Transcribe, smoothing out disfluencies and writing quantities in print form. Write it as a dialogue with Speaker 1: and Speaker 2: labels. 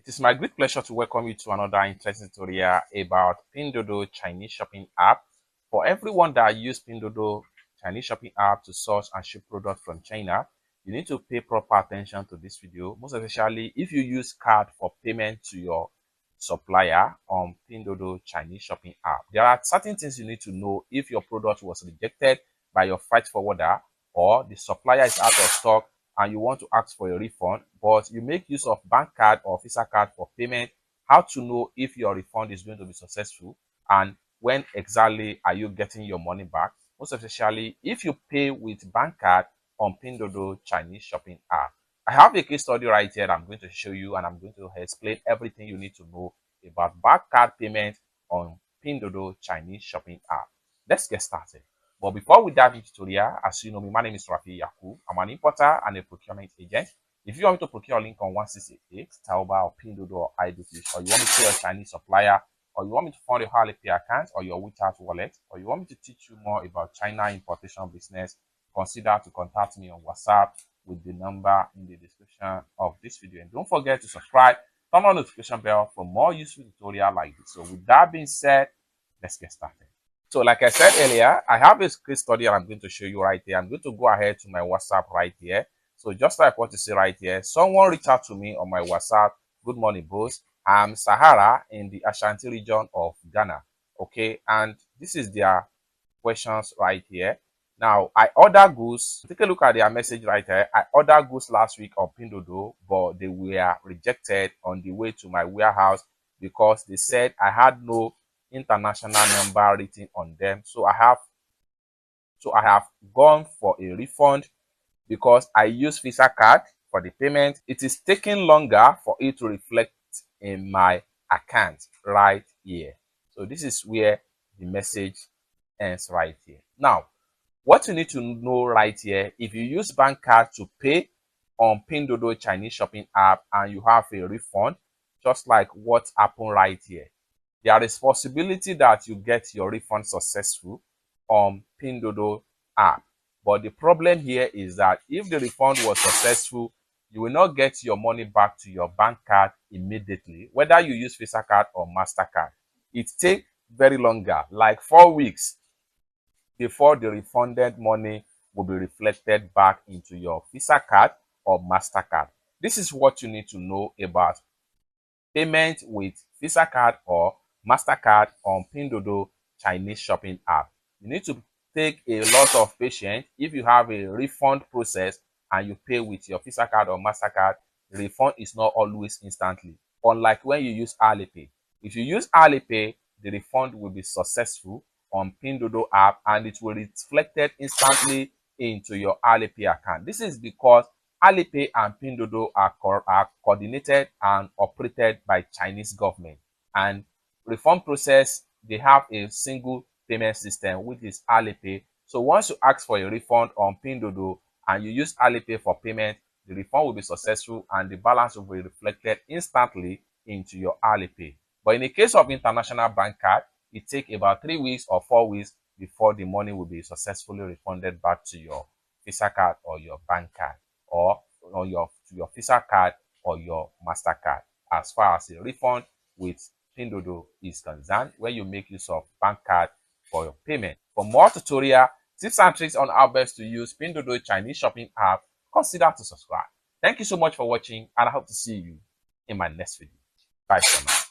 Speaker 1: It is my great pleasure to welcome you to another interesting tutorial about Pinduoduo Chinese shopping app. For everyone that use Pinduoduo Chinese shopping app to source and ship products from China, you need to pay proper attention to this video, most especially if you use card for payment to your supplier on Pinduoduo Chinese shopping app. There are certain things you need to know if your product was rejected by your freight forwarder or the supplier is out of stock and you want to ask for a refund, but you make use of bank card or Visa card for payment. How to know if your refund is going to be successful and when exactly are you getting your money back, most especially if you pay with bank card on Pinduoduo Chinese shopping app. I have a case study right here that I'm going to show you, and I'm going to explain everything you need to know about bank card payment on Pinduoduo Chinese shopping app. Let's get started. But before we dive into tutorial, as you know me, my name is Rafi Yaku. I'm an importer and a procurement agent. If you want me to procure a link on 1688, Taoba or Pinduoduo or iDoFish, or you want me to pay a Chinese supplier, or you want me to fund a Alipay account or your WeChat wallet, or you want me to teach you more about China importation business, consider to contact me on WhatsApp with the number in the description of this video. And don't forget to subscribe, turn on the notification bell for more useful tutorial like this. So with that being said, let's get started. So like I said earlier, I have a case study and I'm going to show you right here. I'm going to go ahead to my WhatsApp right here. So just like what you see right here, someone reached out to me on my WhatsApp. Good morning, bros. I'm Sahara in the Ashanti region of Ghana. Okay, and this is their questions right here. Now, I ordered goods. Take a look at their message right here. I ordered goods last week on Pinduoduo, but they were rejected on the way to my warehouse because they said I had no international number written on them. So I have gone for a refund because I use Visa card for the payment. It is taking longer for it to reflect in my account right here. So this is where the message ends right here. Now, what you need to know right here, if you use bank card to pay on Pinduoduo Chinese shopping app and you have a refund, just like what happened right here, there is possibility that you get your refund successful on Pinduoduo app. But the problem here is that if the refund was successful, you will not get your money back to your bank card immediately, whether you use Visa card or MasterCard. It takes very longer, like 4 weeks, before the refunded money will be reflected back into your Visa card or MasterCard. This is what you need to know about payment with Visa card or MasterCard on Pinduoduo Chinese shopping app. You need to take a lot of patience. If you have a refund process and you pay with your Visa card or MasterCard, the refund is not always instantly, unlike when you use Alipay. If you use Alipay, the refund will be successful on Pinduoduo app and it will be reflected instantly into your Alipay account. This is because Alipay and Pinduoduo are coordinated and operated by Chinese government, and refund process, they have a single payment system, which is Alipay. So once you ask for a refund on Pinduoduo and you use Alipay for payment, the refund will be successful and the balance will be reflected instantly into your Alipay. But in the case of international bank card, it takes about 3 weeks or 4 weeks before the money will be successfully refunded back to your Visa card or your bank card, or your Visa card or your MasterCard, as far as a refund with Pinduoduo is concerned, where you make use of bank card for your payment. For more tutorial tips and tricks on how best to use Pinduoduo Chinese shopping app, consider to subscribe. Thank you so much for watching, and I hope to see you in my next video. Bye for now.